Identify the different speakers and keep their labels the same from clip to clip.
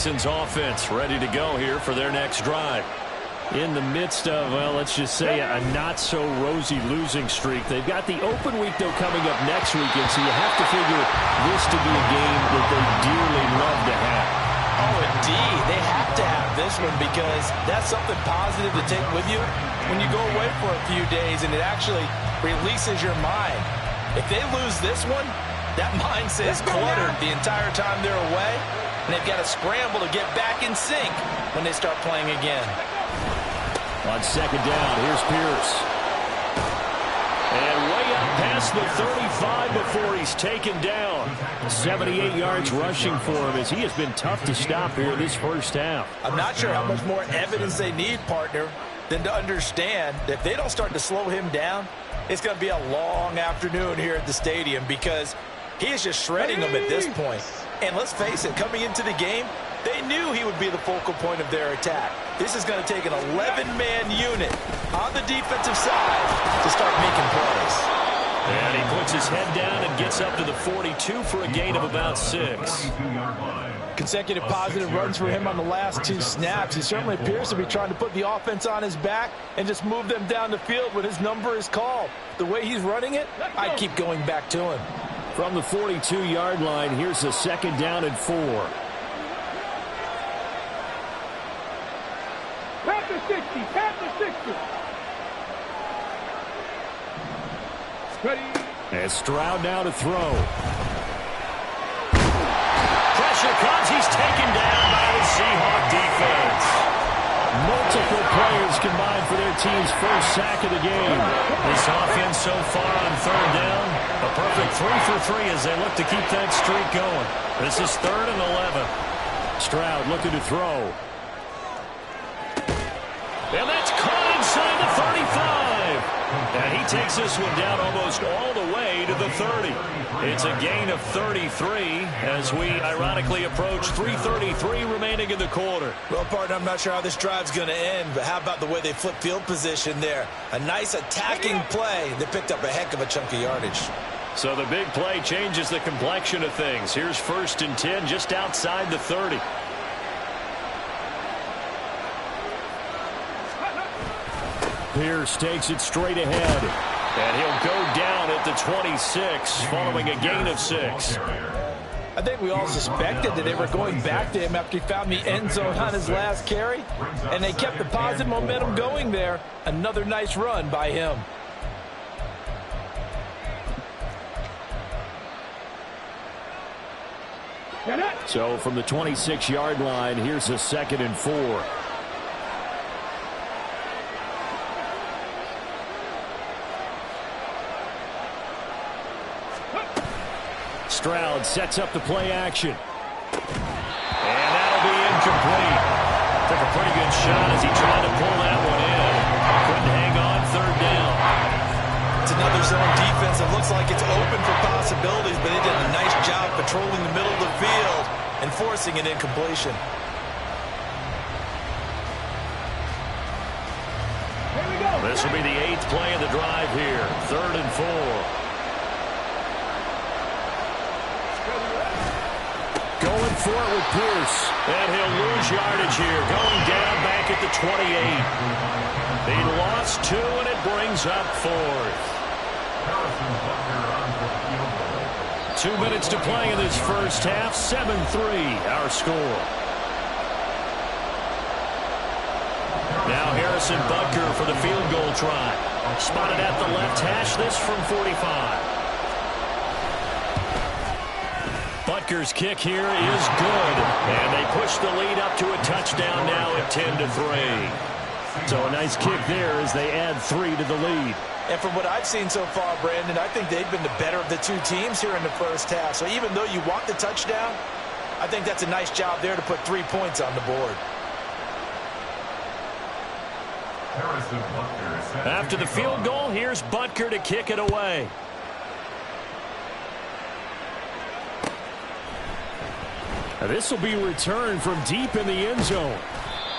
Speaker 1: Texans offense ready to go here for their next drive. In the midst of, well, let's just say a not-so-rosy losing streak. They've got the open week, though, coming up next weekend, so you have to figure this to be a game that they dearly love to have.
Speaker 2: Oh, indeed. They have to have this one because that's something positive to take with you when you go away for a few days, and it actually releases your mind. If they lose this one, that mindset is cluttered the entire time they're away, and they've got to scramble to get back in sync when they start playing again.
Speaker 1: On second down, here's Pierce. And way up past the 35 before he's taken down. 78 yards rushing for him as he has been tough to stop here this first half.
Speaker 2: I'm not sure how much more evidence they need, partner, than to understand that if they don't start to slow him down, it's going to be a long afternoon here at the stadium because he is just shredding them at this point. And let's face it, coming into the game, they knew he would be the focal point of their attack. This is going to take an 11-man unit on the defensive side to start making plays.
Speaker 1: And he puts his head down and gets up to the 42 for a gain of about 6.
Speaker 2: Consecutive positive runs for him on the last 2 snaps. He certainly appears to be trying to put the offense on his back and just move them down the field when his number is called. The way he's running it, I'd keep going back to him.
Speaker 1: From the 42-yard line, here's a second down and 4.
Speaker 3: Panther 60, Panther 60. Ready.
Speaker 1: And Stroud now to throw. Pressure comes. He's taken down by the Seahawk defense. Multiple players combined for their team's first sack of the game. This offense so far on third down, a perfect 3 for 3 as they look to keep that streak going. This is 3rd and 11. Stroud looking to throw. And that's caught inside the 35. And he takes this one down almost all the way to the 30. It's a gain of 33 as we ironically approach 3:33 remaining in the quarter.
Speaker 2: Well, partner, I'm not sure how this drive's going to end, but how about the way they flip field position there? A nice attacking play that picked up a heck of a chunk of yardage.
Speaker 1: So the big play changes the complexion of things. Here's 1st and 10 just outside the 30. Pierce takes it straight ahead. And he'll go down at the 26 following a gain of 6.
Speaker 2: I think we all suspected that they were going back to him after he found the end zone on his last carry. And they kept the positive momentum going there. Another nice run by him.
Speaker 1: So from the 26-yard line, here's a 2nd and 4. Stroud sets up the play action. And that'll be incomplete. Took a pretty good shot as he tried to pull that one in. Couldn't hang on 3rd down.
Speaker 2: It's another zone defense that looks like it's open for possibilities, but they did a nice job patrolling the middle of the field and forcing an incompletion.
Speaker 1: This will be the 8th play of the drive here. 3rd and 4. Going for it with Pierce. And he'll lose yardage here. Going down back at the 28. He lost 2, and it brings up 4th. 2 minutes to play in this first half. 7-3 our score. Now Harrison Butker for the field goal try. Spotted at the left hash. This from 45. Butker's kick here is good, and they push the lead up to a touchdown now at 10-3. So a nice kick there as they add 3 to the lead.
Speaker 2: And from what I've seen so far, Brandon, I think they've been the better of the 2 teams here in the first half. So even though you want the touchdown, I think that's a nice job there to put 3 points on the board.
Speaker 1: After the field goal, here's Butker to kick it away. This will be returned from deep in the end zone.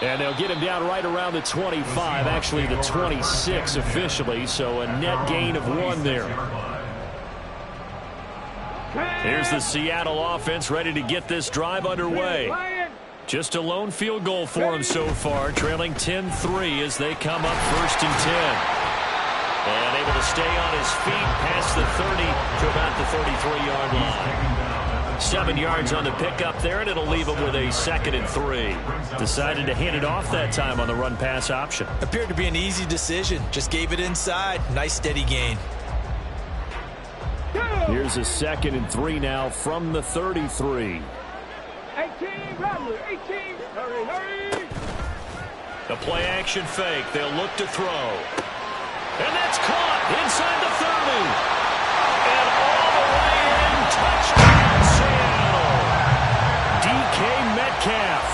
Speaker 1: And they'll get him down right around the 25, actually the 26 officially, so a net gain of 1 there. Here's the Seattle offense ready to get this drive underway. Just a lone field goal for him so far, trailing 10-3 as they come up 1st and 10. And able to stay on his feet past the 30 to about the 33-yard line. 7 yards on the pickup there, and it'll leave him with a 2nd and 3. Decided to hand it off that time on the run-pass option.
Speaker 2: Appeared to be an easy decision. Just gave it inside. Nice steady gain.
Speaker 1: Here's a 2nd and 3 now from the 33.
Speaker 3: 18, Rattler, 18. Hurry, hurry.
Speaker 1: The play action fake. They'll look to throw. And that's caught inside the 30. And all the way in. Touchdown, Seattle. DK Metcalf.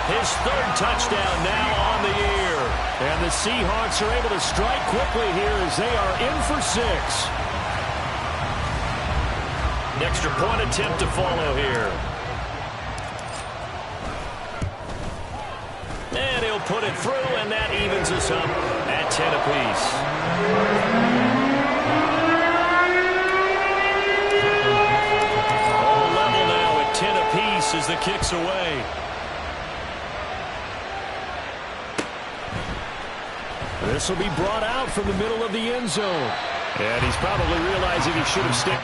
Speaker 1: His 3rd touchdown now on the year. And the Seahawks are able to strike quickly here as they are in for 6. An extra point attempt to follow here. And he'll put it through, and that evens us up at 10 apiece. All level now at 10 apiece as the kick's away. This will be brought out from the middle of the end zone. And he's probably realizing he should have stick.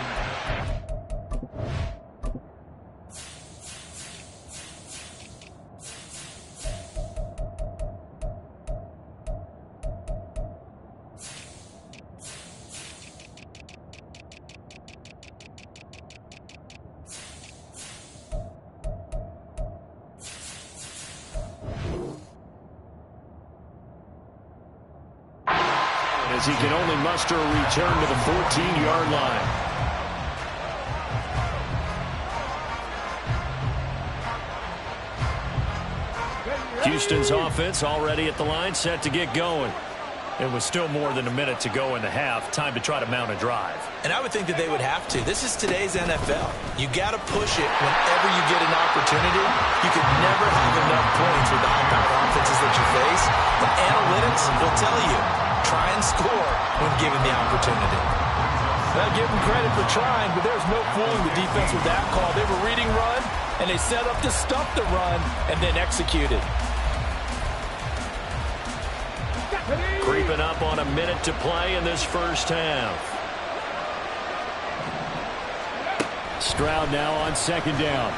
Speaker 1: As he can only muster a return to the 14-yard line. Houston's offense already at the line, set to get going. It was still more than a minute to go in the half. Time to try to mount a drive.
Speaker 2: And I would think that they would have to. This is today's NFL. You got to push it whenever you get an opportunity. You could never have enough points with the high-powered offenses that you face. And analytics will tell you, try and score when given the opportunity.
Speaker 4: I'll give them credit for trying, but there's no fooling the defense with that call. They were reading run, and they set up to stop the run and then executed.
Speaker 1: Creeping up on a minute to play in this first half. Stroud now on 2nd down.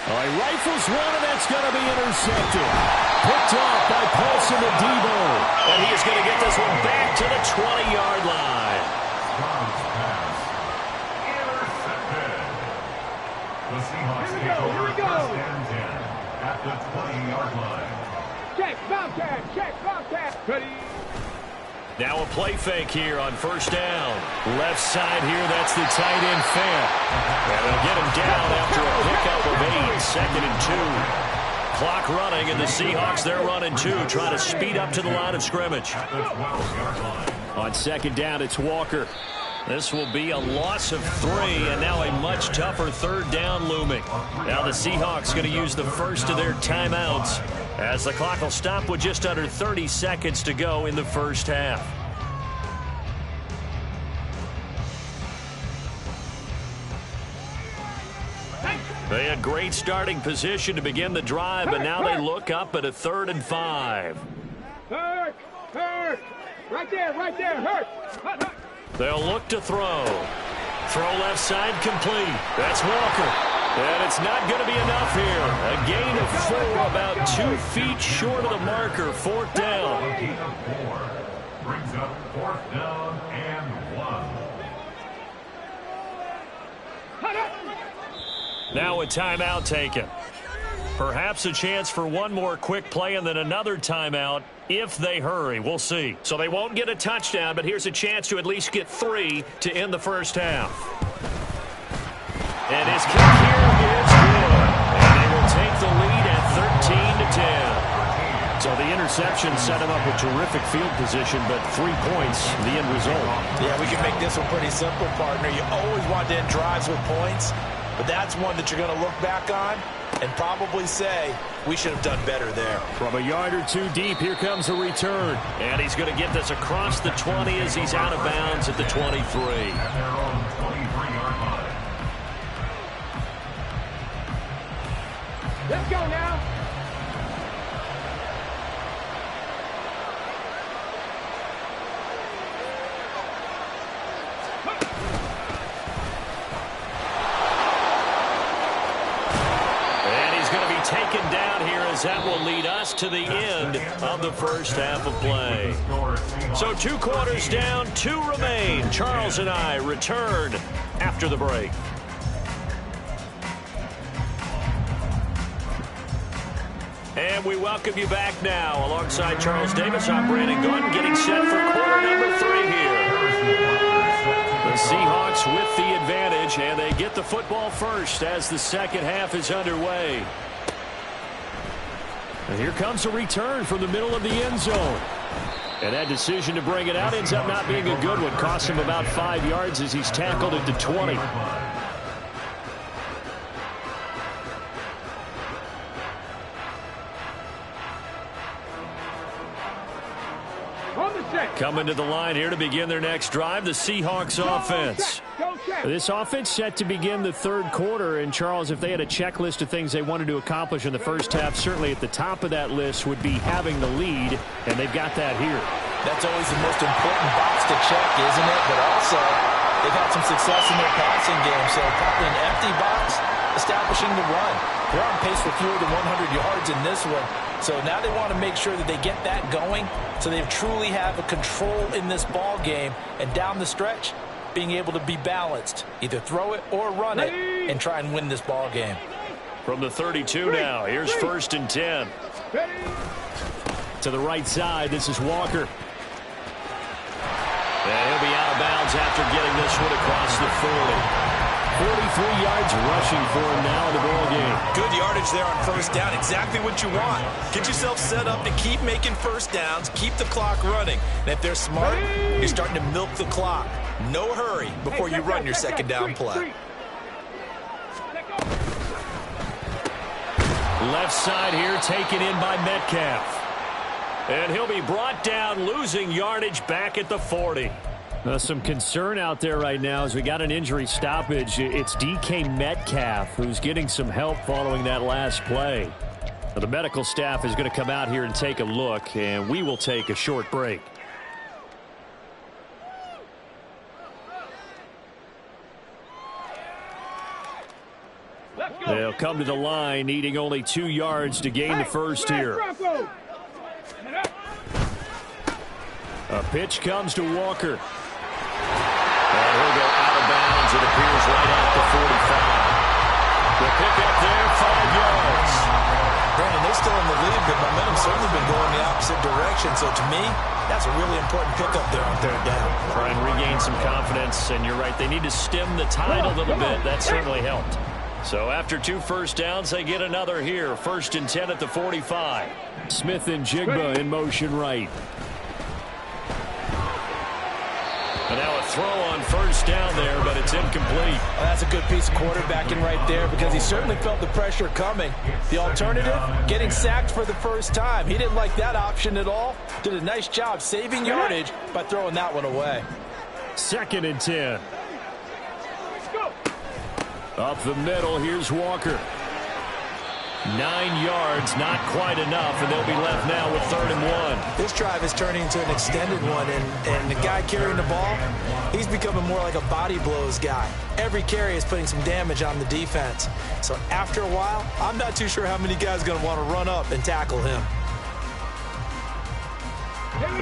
Speaker 1: He rifles one, and that's going to be intercepted. Picked off by Paulson to Debo. And he is going to get this one back to the 20-yard line.
Speaker 5: The Seahawks take over first and 10 at the 20-yard line.
Speaker 3: Check, Bobcat, check, Bobcat. Ready.
Speaker 1: Now a play fake here on 1st down. Left side here, that's the tight end Fant. And they'll get him down after a pickup of 8, 2nd and 2. Clock running, and the Seahawks, they're running 2, trying to speed up to the line of scrimmage. On 2nd down, it's Walker. This will be a loss of 3, and now a much tougher 3rd down looming. Now the Seahawks going to use the first of their timeouts as the clock will stop with just under 30 seconds to go in the first half. They had great starting position to begin the drive, but now they look up at a 3rd and 5.
Speaker 3: Hurt, hurt. Right there, Hurt. Hurt, hurt.
Speaker 1: They'll look to throw. Throw left side complete. That's Walker. And it's not going to be enough here. A gain of 4, about 2 feet short of the marker. 4th down.
Speaker 5: Brings up 4th down and 1.
Speaker 1: Now a timeout taken. Perhaps a chance for one more quick play and then another timeout if they hurry. We'll see. So they won't get a touchdown, but here's a chance to at least get 3 to end the first half. And his kick here is good. And they will take the lead at 13-10. So the interception set him up with terrific field position, but 3 points, the end result.
Speaker 2: Yeah, we can make this one pretty simple, partner. You always want to end drives with points, but that's one that you're going to look back on and probably say, we should have done better there.
Speaker 1: From a yard or 2 deep, here comes a return. And he's going to get this across the 20 as he's out of bounds at the 23.
Speaker 5: At their own 23-yard line.
Speaker 3: Let's go now.
Speaker 1: Taken down here as that will lead us to the end of the first half of play. So 2 quarters down, 2 remain. Charles and I return after the break. And we welcome you back now. Alongside Charles Davis, I'm Brandon Gordon, getting set for quarter number 3 here. The Seahawks with the advantage, and they get the football first as the second half is underway. And here comes a return from the middle of the end zone. And that decision to bring it out ends up not being a good one. Cost him about 5 yards as he's tackled at the 20. Coming to the line here to begin their next drive, the Seahawks offense. This offense set to begin the third quarter. And, Charles, if they had a checklist of things they wanted to accomplish in the first half, certainly at the top of that list would be having the lead, and they've got that here.
Speaker 4: That's always the most important box to check, isn't it? But also, they've had some success in their passing game, so probably an empty box, establishing the run. They're on pace for fewer than 100 yards in this one. So now they want to make sure that they get that going so they truly have a control in this ball game. And down the stretch, being able to be balanced. Either throw it or run it and try and win this ball game.
Speaker 1: From the 32 now, here's 1st and 10. To the right side, this is Walker. And he'll be out of bounds after getting this one across the 40. 43 yards rushing for him now in the ball game.
Speaker 6: Good yardage there on first down. Exactly what you want. Get yourself set up to keep making first downs, keep the clock running. And if they're smart, you're starting to milk the clock. No hurry before you run your second down play.
Speaker 1: Left side here taken in by Metcalf. And he'll be brought down, losing yardage back at the 40. Some concern out there right now as we got an injury stoppage. It's DK Metcalf who's getting some help following that last play. Now, the medical staff is going to come out here and take a look, and we will take a short break. They'll come to the line, needing only 2 yards to gain the first here. A pitch comes to Walker. And he'll go out of bounds. It appears right at the 45. The pick up there, 5 yards.
Speaker 4: Brandon, they're still in the lead, but momentum's certainly been going the opposite direction. So to me, that's a really important pickup there on third down.
Speaker 1: Try and regain some confidence, and you're right. They need to stem the tide a little bit. That certainly helped. So after 2 first downs, they get another here. 1st and 10 at the 45. Smith and Jigba in motion right. And now a throw on first down there, but it's incomplete.
Speaker 4: Well, that's a good piece of quarterbacking right there because he certainly felt the pressure coming. The alternative, getting sacked for the first time. He didn't like that option at all. Did a nice job saving yardage by throwing that one away.
Speaker 1: 2nd and 10. Up the middle, here's Walker. 9 yards, not quite enough, and they'll be left now with 3rd and 1.
Speaker 4: This drive is turning into an extended one, and the guy carrying the ball, he's becoming more like a body blows guy. Every carry is putting some damage on the defense. So after a while, I'm not too sure how many guys are going to want to run up and tackle him.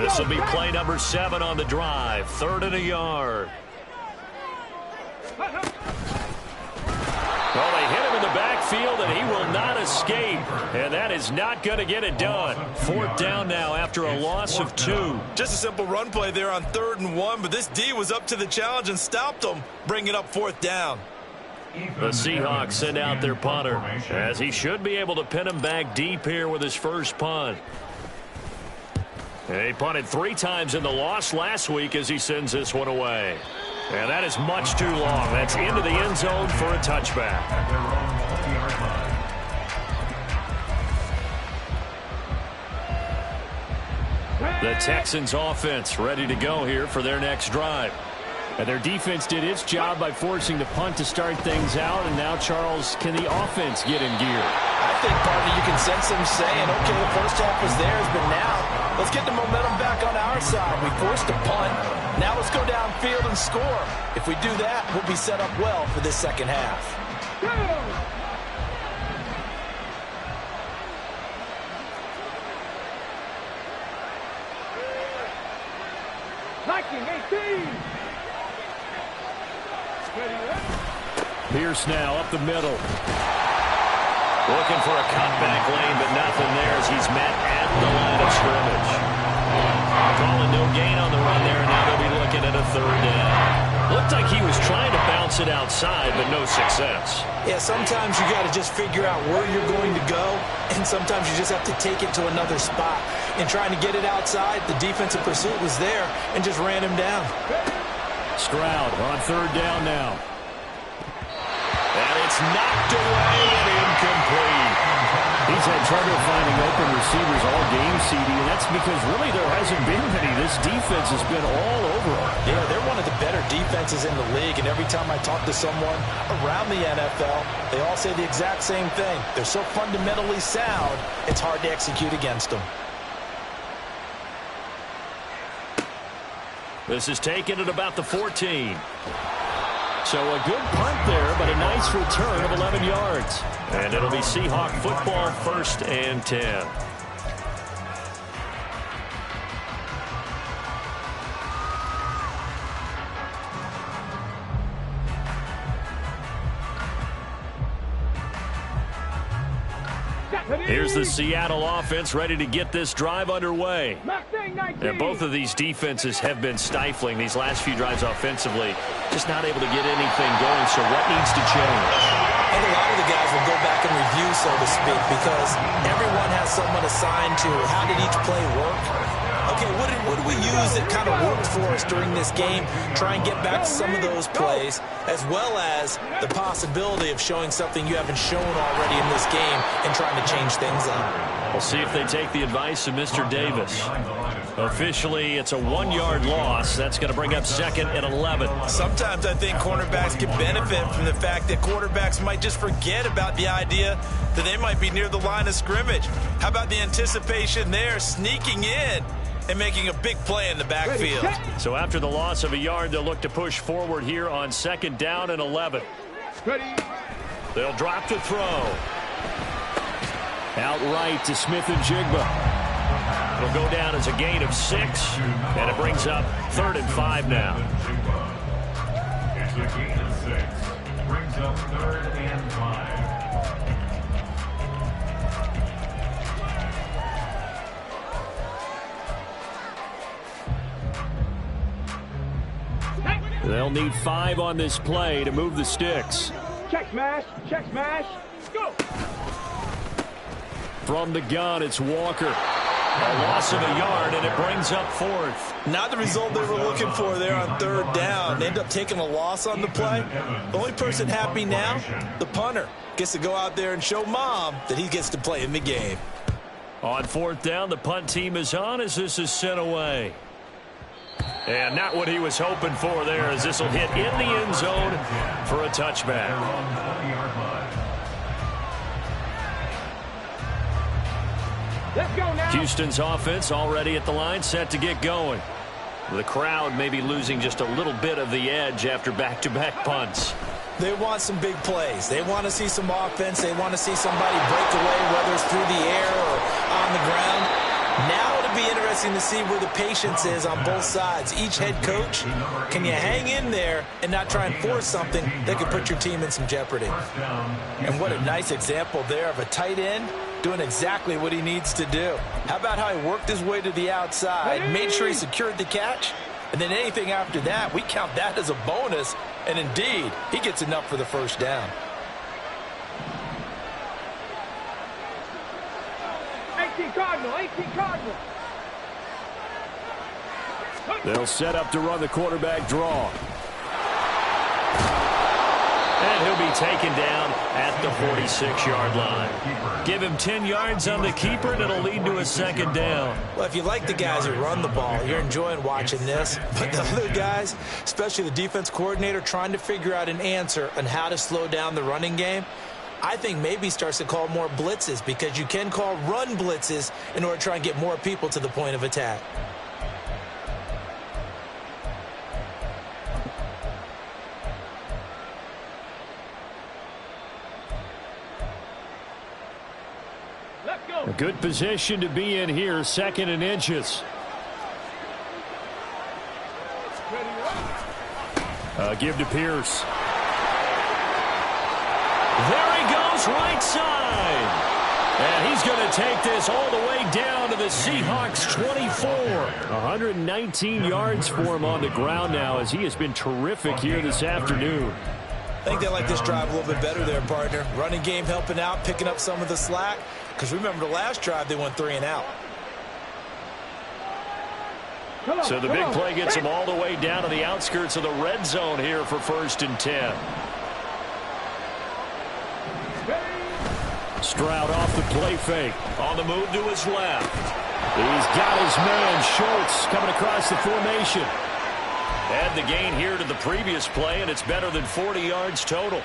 Speaker 1: This will be play number 7 on the drive. 3rd and a yard. Well, they hit him in the backfield, and he will not escape. And that is not going to get it done. 4th down now after a loss of 2.
Speaker 6: Just a simple run play there on 3rd and 1, but this D was up to the challenge and stopped them, bringing up 4th down.
Speaker 1: The Seahawks send out their punter, as he should be able to pin him back deep here with his first punt. And he punted 3 times in the loss last week as he sends this one away. And that is much too long. That's into the end zone for a touchback. The Texans offense ready to go here for their next drive. And their defense did its job by forcing the punt to start things out. And now, Charles, can the offense get in gear?
Speaker 2: I think, partner, you can sense them saying, okay, the first half was theirs, but now let's get the momentum back on our side. We forced a punt. Now let's go downfield and score. If we do that, we'll be set up well for this second half.
Speaker 3: Liking 18.
Speaker 1: Pierce now up the middle. Looking for a cutback lane, but nothing there as he's met at the line of scrimmage. Calling no gain on the run there, and now they'll be looking at a third down. Looked like he was trying to bounce it outside, but no success.
Speaker 2: Yeah, sometimes you got to just figure out where you're going to go, and sometimes you just have to take it to another spot. In trying to get it outside, the defensive pursuit was there and just ran him down.
Speaker 1: Stroud on third down now. And it's knocked away and incomplete. He's had trouble finding open receivers all game, CD, and that's because really there hasn't been many. This defense has been all over them.
Speaker 2: Yeah, they're one of the better defenses in the league, and every time I talk to someone around the NFL, they all say the exact same thing. They're so fundamentally sound, it's hard to execute against them.
Speaker 1: This is taken at about the 14. So a good punt there, but a nice return of 11 yards. And it'll be Seahawk football, 1st and 10. Here's the Seattle offense ready to get this drive underway. And both of these defenses have been stifling these last few drives offensively. Just not able to get anything going, so what needs to change?
Speaker 2: And a lot of the guys will go back and review, so to speak, because everyone has someone assigned to how did each play work. Okay, what did we use that kind of worked for us during this game? Try and get back to some of those plays, as well as the possibility of showing something you haven't shown already in this game and trying to change things up.
Speaker 1: We'll see if they take the advice of Mr. Davis. Officially, it's a 1-yard loss. That's going to bring up 2nd and 11.
Speaker 6: Sometimes I think cornerbacks can benefit from the fact that quarterbacks might just forget about the idea that they might be near the line of scrimmage. How about the anticipation there, sneaking in and making a big play in the backfield?
Speaker 1: So after the loss of a yard, they'll look to push forward here on 2nd down and 11. They'll drop to throw. Out right to Smith and Jigba. It'll go down as a gain of 6, and it brings up 3rd and 5 now.
Speaker 5: It's a gain of 6. Brings up 3rd and 5.
Speaker 1: They'll need 5 on this play to move the sticks.
Speaker 3: Check smash, go!
Speaker 1: From the gun, it's Walker. A loss of a yard, and it brings up 4th.
Speaker 6: Not the result they were looking for there on 3rd down. They end up taking a loss on the play. The only person happy now, the punter, gets to go out there and show Mom that he gets to play in the game.
Speaker 1: On 4th down, the punt team is on as this is sent away. And not what he was hoping for there, as this will hit in the end zone for a touchback.
Speaker 3: Let's go now.
Speaker 1: Houston's offense already at the line, set to get going. The crowd may be losing just a little bit of the edge after back-to-back punts.
Speaker 2: They want some big plays. They want to see some offense. They want to see somebody break away, whether it's through the air or on the ground. Now it'll be interesting to see where the patience is on both sides. Each head coach, can you hang in there and not try and force something that could put your team in some jeopardy? And what a nice example there of a tight end doing exactly what he needs to do. How about how he worked his way to the outside, made sure he secured the catch, and then anything after that, we count that as a bonus, and indeed, he gets enough for the first down.
Speaker 3: 18 Cardinal.
Speaker 1: They'll set up to run the quarterback draw. And he'll be taken down at the 46-yard line. Give him 10 yards on the keeper, and it'll lead to a second down.
Speaker 4: Well, if you like the guys who run the ball, you're enjoying watching this. But the other guys, especially the defense coordinator, trying to figure out an answer on how to slow down the running game, I think maybe starts to call more blitzes, because you can call run blitzes in order to try and get more people to the point of attack.
Speaker 1: A good position to be in here, 2nd and inches. Give to Pierce. There he goes, right side. And he's going to take this all the way down to the Seahawks 24. 119 yards for him on the ground now, as he has been terrific here this afternoon.
Speaker 4: I think they like this drive a little bit better there, partner. Running game helping out, picking up some of the slack. Because remember, the last drive, they went 3 and out.
Speaker 1: So the big play gets him all the way down to the outskirts of the red zone here for 1st and 10. Stroud off the play fake. On the move to his left. He's got his man, Schultz, coming across the formation. Add the gain here to the previous play, and it's better than 40 yards total.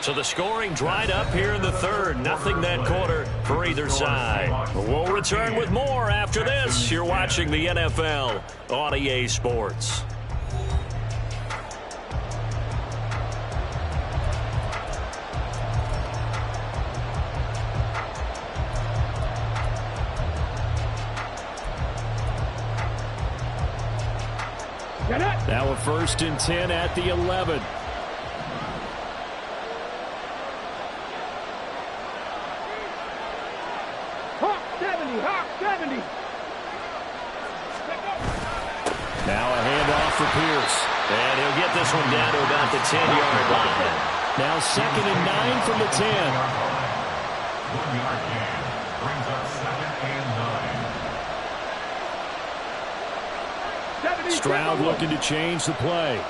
Speaker 1: So the scoring dried up here in the 3rd. Nothing that quarter for either side. We'll return with more after this. You're watching the NFL on EA Sports. Now a 1st and 10 at the 11. Now a handoff for Pierce. And he'll get this one down to about the 10-yard line. Now 2nd and 9 from the 10.
Speaker 5: 1-yard gain brings up 2nd and 9.
Speaker 1: Stroud looking to change the play.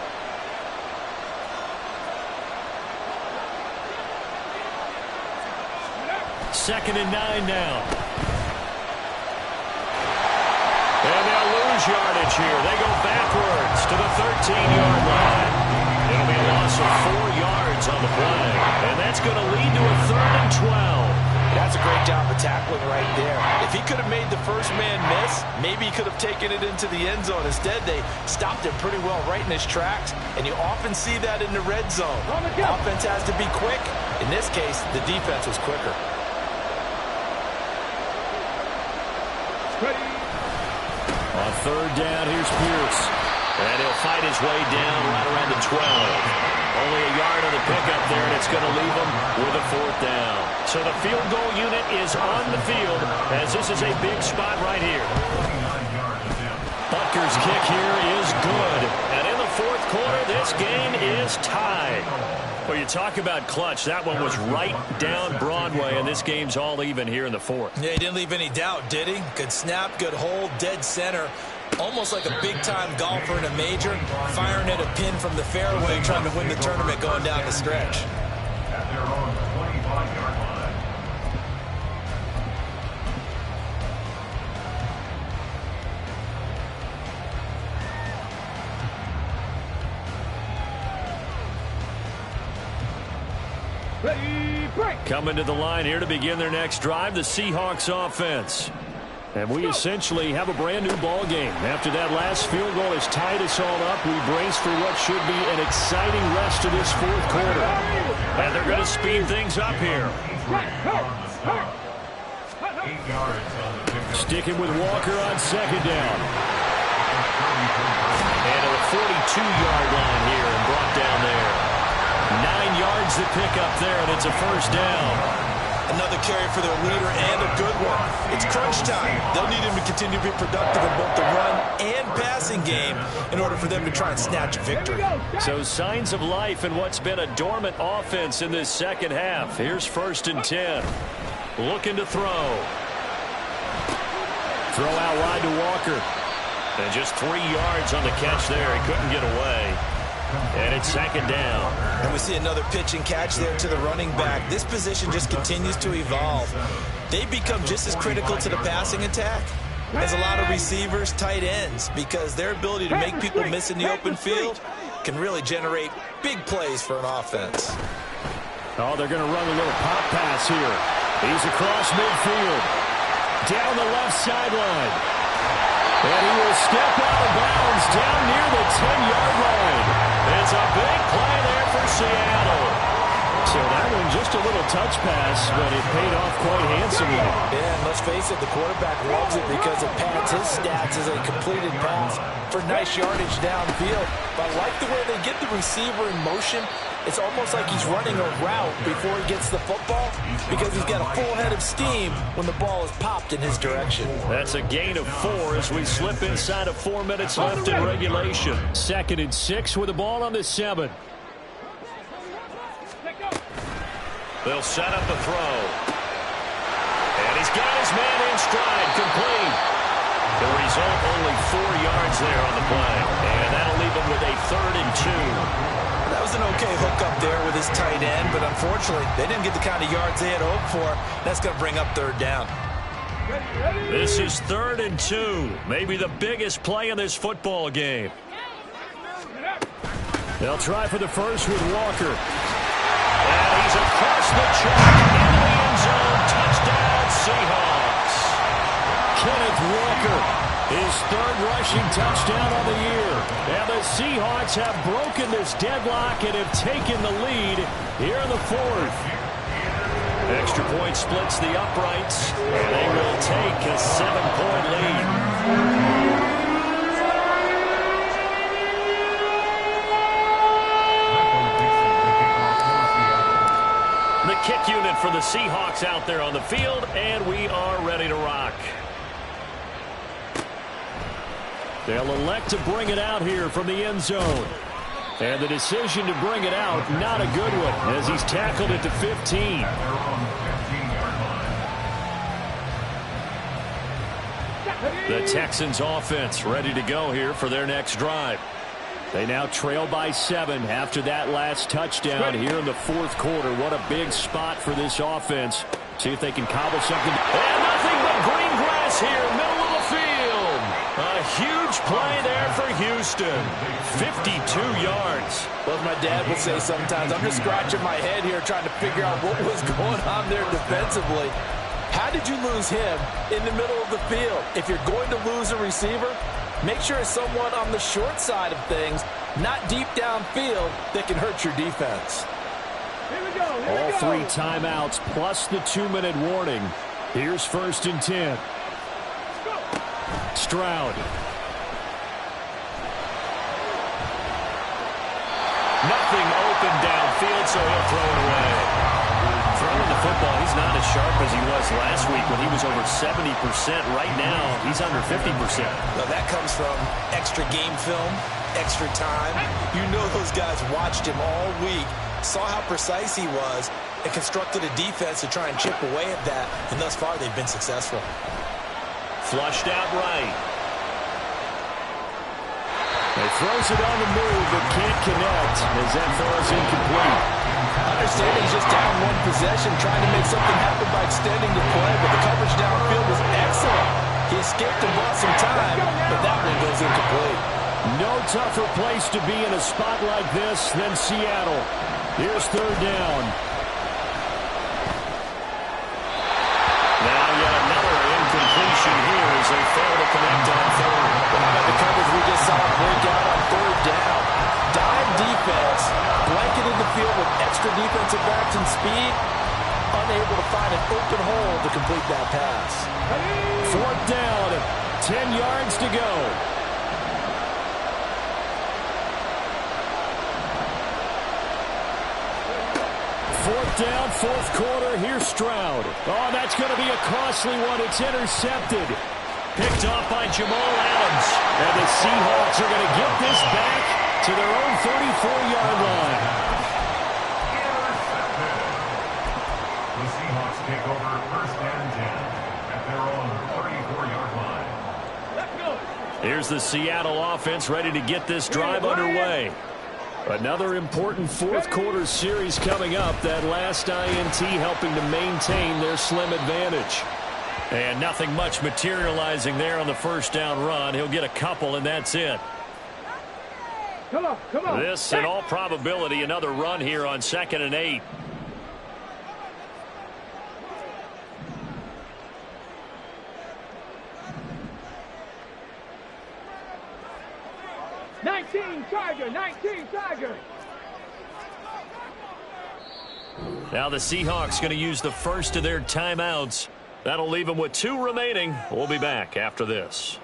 Speaker 1: Second and 9 now. And they'll lose yardage here. They go backwards to the 13-yard line. It'll be a loss of 4 yards on the play. And that's going to lead to a 3rd and 12.
Speaker 4: That's a great job of tackling right there. If he could have made the first man miss, maybe he could have taken it into the end zone. Instead, they stopped him pretty well right in his tracks, and you often see that in the red zone. Offense has to be quick. In this case, the defense was quicker.
Speaker 1: On 3rd down, here's Pierce. And he'll fight his way down right around the 12. Only a yard on the pickup there, and it's going to leave him with a 4th down. So the field goal unit is on the field, as this is a big spot right here. Butker's kick here is good. And in the 4th quarter, this game is tied. Well, you talk about clutch. That one was right down Broadway, and this game's all even here in the 4th.
Speaker 4: Yeah, he didn't leave any doubt, did he? Good snap, good hold, dead center. Almost like a big-time golfer in a major, firing at a pin from the fairway, trying to win the tournament going down the stretch.
Speaker 5: At their own 25-yard line.
Speaker 1: Coming to the line here to begin their next drive, the Seahawks offense. And we essentially have a brand new ball game. After that last field goal has tied us all up, we brace for what should be an exciting rest of this 4th quarter. And they're going to speed things up here. Sticking with Walker on 2nd down. And a 42-yard line here and brought down there. 9 yards to pick up there, and it's a 1st down.
Speaker 4: Another carry for their leader, and a good one. It's crunch time. They'll need him to continue to be productive in both the run and passing game in order for them to try and snatch a victory.
Speaker 1: So signs of life in what's been a dormant offense in this 2nd half. Here's 1st and 10. Looking to throw. throw out wide to Walker. And just 3 yards on the catch there. He couldn't get away. And it's second down.
Speaker 6: And we see another pitch and catch there to the running back. This position just continues to evolve. They become just as critical to the passing attack as a lot of receivers, tight ends, because their ability to make people miss in the open field can really generate big plays for an offense.
Speaker 1: Oh, they're going to run a little pop pass here. He's across midfield. Down the left sideline. And he will step out of bounds down near the 10-yard line. It's a big play there for Seattle. So that one just a little touch pass, but it paid off quite handsomely.
Speaker 2: Yeah, and let's face it, the quarterback loves it because it pads his stats as a completed pass for nice yardage downfield. But I like the way they get the receiver in motion. It's almost like he's running a route before he gets the football because he's got a full head of steam when the ball is popped in his direction.
Speaker 1: That's a gain of 4 as we slip inside of 4 minutes left in regulation. 2nd and 6 with the ball on the 7. They'll set up a throw. And he's got his man in stride, complete. The result, only 4 yards there on the play. And that'll leave him with a 3rd and 2.
Speaker 6: That was an okay hookup there with his tight end, but unfortunately, they didn't get the kind of yards they had hoped for. That's going to bring up 3rd down.
Speaker 1: This is 3rd and 2. Maybe the biggest play in this football game. They'll try for the first with Walker. And he's across the track into the end zone. Touchdown, Seahawks. Kenneth Walker, his 3rd rushing touchdown of the year. And the Seahawks have broken this deadlock and have taken the lead here in the 4th. Extra point splits the uprights, and they will take a 7-point lead. The kick unit for the Seahawks out there on the field, and we are ready to rock. They'll elect to bring it out here from the end zone. And the decision to bring it out, not a good one, as he's tackled it to 15. The Texans offense ready to go here for their next drive. They now trail by 7 after that last touchdown here in the 4th quarter. What a big spot for this offense. See if they can cobble something. And nothing but green grass here, middle of the field. A huge play there for Houston. 52 yards.
Speaker 2: Well, as my dad would say sometimes, I'm just scratching my head here trying to figure out what was going on there defensively. How did you lose him in the middle of the field? If you're going to lose a receiver, make sure it's someone on the short side of things, not deep downfield, that can hurt your defense.
Speaker 1: All 3 timeouts plus the 2-minute warning. Here's 1st and 10. Stroud. Nothing open downfield, so he'll throw it away. Throwing the football, he's not as sharp as he was last week when he was over 70%. Right now, he's under 50%.
Speaker 6: Now that comes from extra game film, extra time. You know those guys watched him all week, saw how precise he was, and constructed a defense to try and chip away at that. And thus far, they've been successful.
Speaker 1: Flushed out right. He throws it on the move, but can't connect as that throw is incomplete.
Speaker 2: Understanding he's just down 1 possession, trying to make something happen by extending the play, but the coverage downfield was excellent. He escaped and bought some time, but that one goes incomplete.
Speaker 1: No tougher place to be in a spot like this than Seattle. Here's 3rd down. Now yet another incompletion here as they fail to connect on 3rd.
Speaker 2: The coverage we just saw break out on 3rd down. Dive defense, blanketed the field with extra defensive backs and speed, unable to find an open hole to complete that pass.
Speaker 1: 4th down, 10 yards to go. Fourth down, 4th quarter. Here's Stroud. Oh, that's going to be a costly one. It's intercepted. Picked off by Jamal Adams. And the Seahawks are going to get this back to their own 34-yard line.
Speaker 5: The Seahawks take over 1st and 10 at their own 34-yard line.
Speaker 1: Here's the Seattle offense ready to get this drive underway. Another important fourth quarter series coming up. That last INT helping to maintain their slim advantage. And nothing much materializing there on the first down run. He'll get a couple, and that's it.
Speaker 3: Come on, come on.
Speaker 1: This, in all probability, another run here on 2nd and 8.
Speaker 3: Nineteen Tiger.
Speaker 1: Now the Seahawks going to use the first of their timeouts. That'll leave them with 2 remaining. We'll be back after this.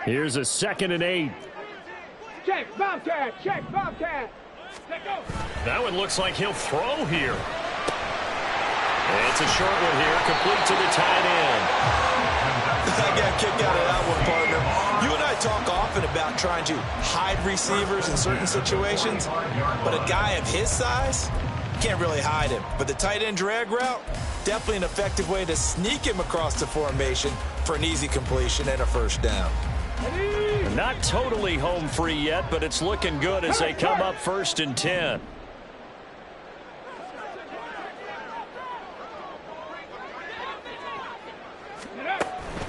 Speaker 1: Here's a 2nd and 8.
Speaker 3: Check, Bobcat. Check, Bobcat. Let go.
Speaker 1: That one looks like he'll throw here. It's a short one here, complete to the tight end.
Speaker 4: I got kicked out of that one, partner. You and I talk often about trying to hide receivers in certain situations, but a guy of his size, can't really hide him. But the tight end drag route, definitely an effective way to sneak him across the formation for an easy completion and a first down.
Speaker 1: Not totally home free yet, but it's looking good as they come up 1st and 10.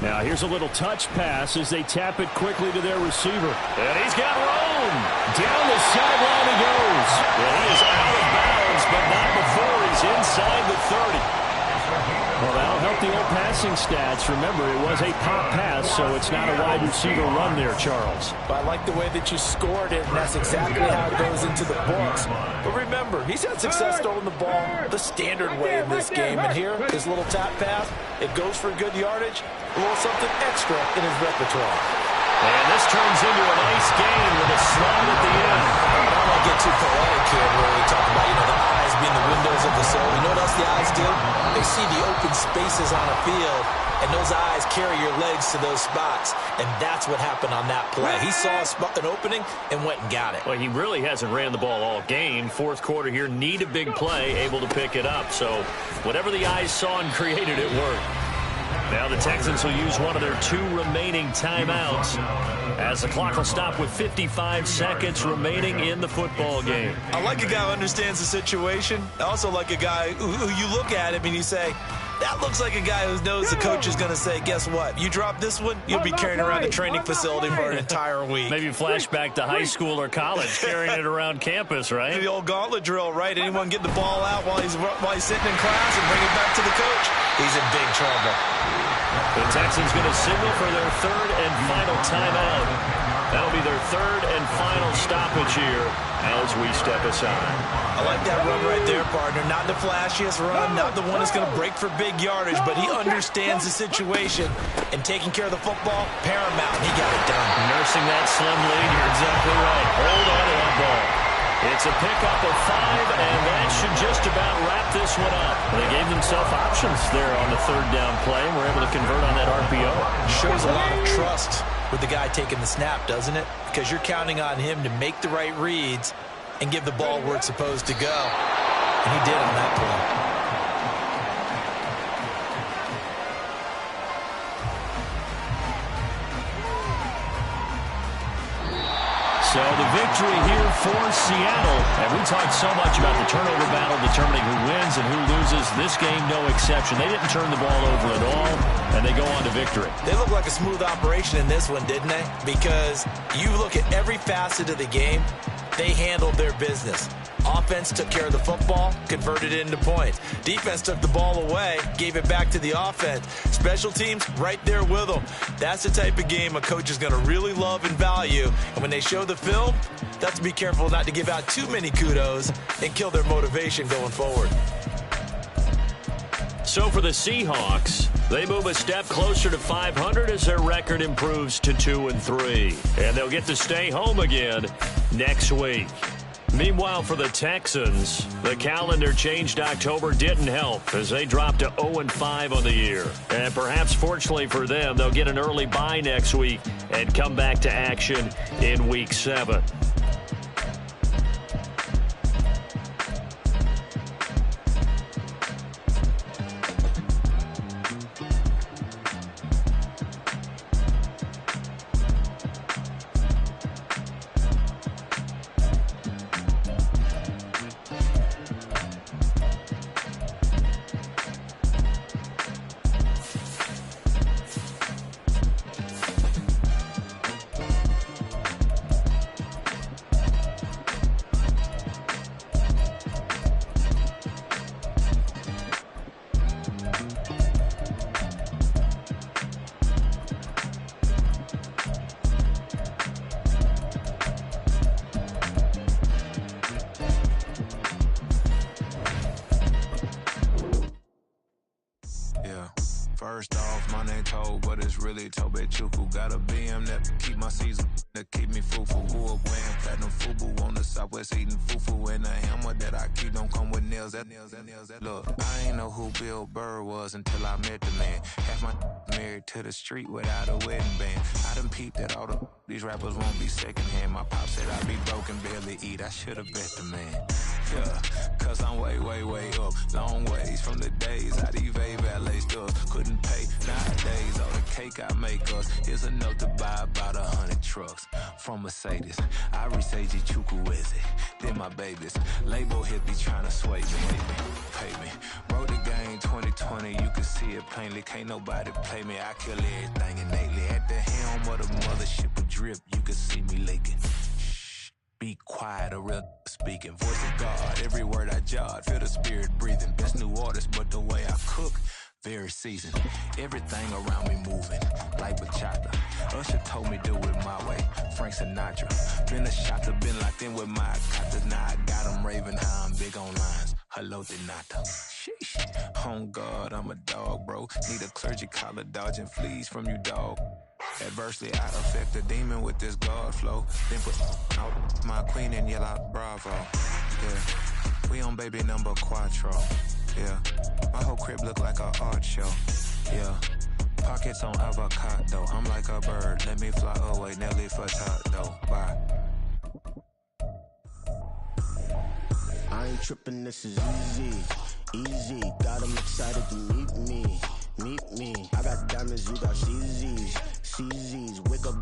Speaker 1: Now here's a little touch pass as they tap it quickly to their receiver. And he's got room. Down the sideline he goes. Well, he is out of bounds, but not before he's inside the 30. Well, that'll help the old passing stats. Remember, it was a pop pass, so it's not a wide receiver run there, Charles.
Speaker 2: But I like the way that you scored it, and that's exactly how it goes into the books. But remember, he's had success throwing the ball the standard way in this game. And here, his little tap pass, it goes for good yardage, a little something extra in his repertoire.
Speaker 1: And this turns into a nice gain with a slide at the end.
Speaker 4: I don't want to get too poetic here where we talk about, the eyes being the windows of the soul. You know what else the eyes do? They see the open spaces on a field, and those eyes carry your legs to those spots. And that's what happened on that play. He saw an opening and went and got it.
Speaker 1: Well, he really hasn't ran the ball all game. Fourth quarter here, need a big play, able to pick it up. So whatever the eyes saw and created, it worked. Now the Texans will use one of their 2 remaining timeouts as the clock will stop with 55 seconds remaining in the football game.
Speaker 4: I like a guy who understands the situation. I also like a guy who you look at him and you say, that looks like a guy who knows the coach is going to say, guess what? You drop this one, you'll be carrying around the training facility for an entire week.
Speaker 1: Maybe flashback to high school or college, carrying it around campus, right?
Speaker 4: The old gauntlet drill, right? Anyone get the ball out while he's sitting in class and bring it back to the coach? He's in big trouble.
Speaker 1: The Texans going to signal for their 3rd and final timeout. That'll be their 3rd and final stoppage here as we step aside.
Speaker 4: I like that run right there, partner. Not the flashiest run, not the one that's going to break for big yardage, but he understands the situation, and taking care of the football, paramount. He got it done.
Speaker 1: Nursing that slim lead, you're exactly right. Hold on to that ball. It's a pickup of 5, and that should just about wrap this one up. They gave themselves options there on the 3rd down play, and were able to convert on that RPO.
Speaker 4: Shows a lot of trust with the guy taking the snap, doesn't it? Because you're counting on him to make the right reads and give the ball where it's supposed to go. And he did on that play.
Speaker 1: So the victory here for Seattle. And we talked so much about the turnover battle determining who wins and who loses. This game, no exception. They didn't turn the ball over at all, and they go on to victory.
Speaker 4: They look like a smooth operation in this one, didn't they? Because you look at every facet of the game, they handled their business. Offense took care of the football, converted it into points. Defense took the ball away, gave it back to the offense. Special teams, right there with them. That's the type of game a coach is going to really love and value. And when they show the film, that's to be careful not to give out too many kudos and kill their motivation going forward.
Speaker 1: So for the Seahawks, they move a step closer to 500 as their record improves to 2-3. And they'll get to stay home again next week. Meanwhile, for the Texans, the calendar change to October didn't help as they dropped to 0-5 on the year. And perhaps fortunately for them, they'll get an early bye next week and come back to action in Week 7.
Speaker 7: First off, my name Toad, but it's really Tobe Chuku. Got a BM that keep my season, that keep me fufu. Grew up wearing platinum fubu on the Southwest eating fufu. And a hammer that I keep don't come with nails. Look, I ain't know who Bill Burr was until I met the man. Half my married to the street without a wedding band. I done peeped that all these rappers won't be secondhand. My pop said I'd be broken, barely eat. I should've bet the man. Yeah, cause I'm way up. Long ways from the days I eBay valet stuff. Couldn't pay nowadays. All the cake I make us is enough to buy about 100 trucks. From Mercedes, I Seiji Chukwueze. Then my babies. Label hit be trying to sway me. Pay me. Wrote the game 2020. You can see it plainly. Can't nobody play me. I kill everything innately. At the helm of the mothership of drip. You can see me leaking. Be quiet, a real speaking. Voice of God, every word I jot. Feel the spirit breathing. Best new artist, but the way I cook, very seasoned. Everything around me moving, like bachata. Usher told me do it my way. Frank Sinatra. Been a shot to been locked in with my coppers. Now I got them raving how I'm big on lines. Hello, Denata. Sheesh. On God, I'm a dog, bro. Need a clergy collar dodging fleas from you, dog. Adversely, I affect the demon with this God flow. Then put out my queen and yell out bravo. Yeah, we on baby number quattro. Yeah, my whole crib look like a art show. Yeah, pockets on avocado. I'm like a bird, let me fly away. Nelly Furtado. Bye.
Speaker 8: I ain't tripping, this is easy. Got 'em excited to meet me. I got diamonds, you got CZs. Wake up.